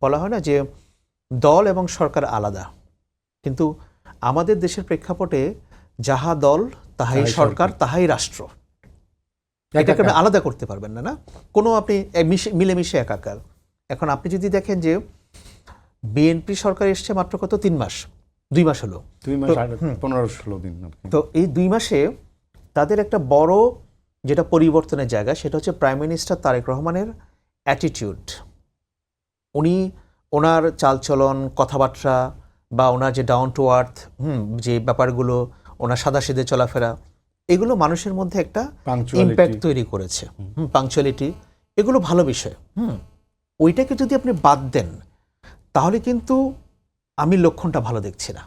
বলা হয় না যে দল এবং সরকার আলাদা, কিন্তু আমাদের দেশের প্রেক্ষাপটে যাহা দল তাহাই সরকার তাহাই রাষ্ট্র, এটাকে আপনি আলাদা করতে পারবেন না, না কোনো আপনি মিলেমিশে একাকার। এখন আপনি যদি দেখেন যে বিএনপি সরকার এসছে মাত্র কত 3 মাস 2 মাস হলো, 15-16 দিন। তো এই 2 মাসে তাদের একটা বড় যেটা পরিবর্তনের জায়গা সেটা হচ্ছে প্রাইম মিনিস্টার তারেক রহমানের অ্যাটিটিউড। উনি ওনার চালচলন, কথাবার্তা বা ওনার যে ডাউন টু আর্থ যে ব্যাপারগুলো, ওনার সাদাসিধে চলাফেরা, এগুলো মানুষের মধ্যে একটা ইম্প্যাক্ট তৈরি করেছে। পাংচুয়ালিটি, এগুলো ভালো বিষয়। ওইটাকে যদি আপনি বাদ দেন তাহলে কিন্তু আমি লক্ষণটা ভালো দেখছি না,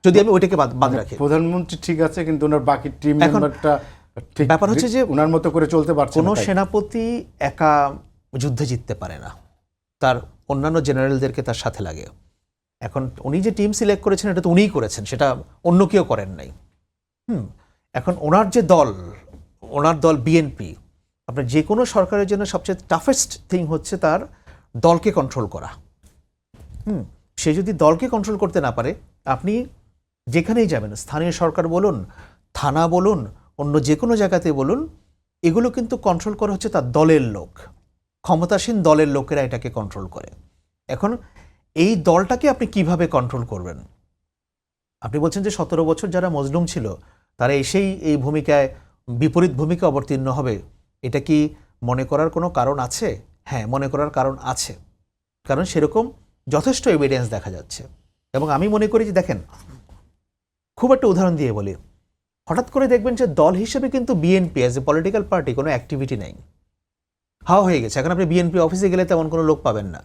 যদি আমি ওইটাকে বাদ রাখি। প্রধানমন্ত্রী ঠিক আছে, কিন্তু ওনার বাকি টিম মেম্বারটা ব্যাপার হচ্ছে যে ওনার মতো করে চলতে পারছে না। কোনো সেনাপতি একা যুদ্ধে জিততে পারে না, তার অন্যান্য জেনারেলদেরকে তার সাথে লাগে। এখন উনি যে টিম সিলেক্ট করেছেন এটা তো উনিই করেছেন, সেটা অন্য কেউ করেন নাই। এখন ওনার যে দল, ওনার দল বিএনপি, আপনার যে কোনো সরকারের জন্য সবচেয়ে টাফেস্ট থিং হচ্ছে তার দলকে কন্ট্রোল করা। সে যদি দলকে কন্ট্রোল করতে না পারে, আপনি যেখানেই যাবেন, স্থানীয় সরকার বলুন, থানা বলুন, অন্য যে কোনো জায়গাতে বলুন, এগুলো কিন্তু কন্ট্রোল করা হচ্ছে তার দলের লোক, ক্ষমতাসীন দলের লোকেরা এটাকে কন্ট্রোল করে। এখন এই দলটাকে আপনি কিভাবে কন্ট্রোল করবেন? আপনি বলছেন যে 17 বছর যারা মজলুম ছিল তারা এসেই এই ভূমিকায় বিপরীত ভূমিকা অবতীর্ণ হবে, এটা কি মনে করার কোনো কারণ আছে? হ্যাঁ, মনে করার কারণ আছে, কারণ সেরকম যথেষ্ট এভিডেন্স দেখা যাচ্ছে। এবং আমি মনে করি যে দেখেন, খুব একটা উদাহরণ দিয়ে বলি, হঠাৎ করে দেখবেন যে দল হিসেবে কিন্তু BNP as a political party কোনো অ্যাক্টিভিটি নেই, হাওয়া হয়ে গেছে। এখন আপনি বিএনপি অফিসে গেলে তেমন কোনো লোক পাবেন না।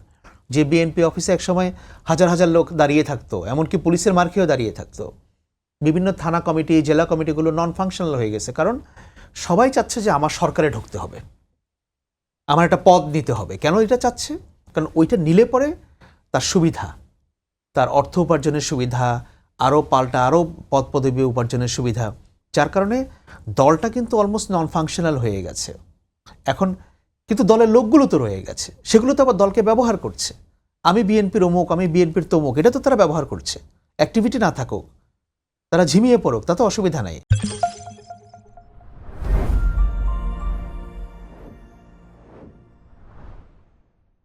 যে বিএনপি অফিসে একসময় হাজার হাজার লোক দাঁড়িয়ে থাকতো, এমনকি পুলিশের মার্কেও দাঁড়িয়ে থাকতো, বিভিন্ন থানা কমিটি, জেলা কমিটিগুলো নন ফাংশনাল হয়ে গেছে, কারণ সবাই চাচ্ছে যে আমার সরকারে ঢুকতে হবে, আমার একটা পদ নিতে হবে। কেন এটা চাচ্ছে? কারণ ওইটা নিলে পরে তার সুবিধা, তার অর্থ উপার্জনের সুবিধা, আরও পাল্টা আরও পদ পদবি উপার্জনের সুবিধা, যার কারণে দলটা কিন্তু অলমোস্ট নন ফাংশনাল হয়ে গেছে। এখন কিন্তু দলের লোকগুলো তো রয়ে গেছে, সেগুলো তো আবার দলকে ব্যবহার করছে। আমি বিএনপির অমুক, আমি বিএনপির তমুক, এটা তো তারা ব্যবহার করছে। অ্যাক্টিভিটি না থাকুক, তারা ঝিমিয়ে পড়ুক, তাতে অসুবিধা নাই।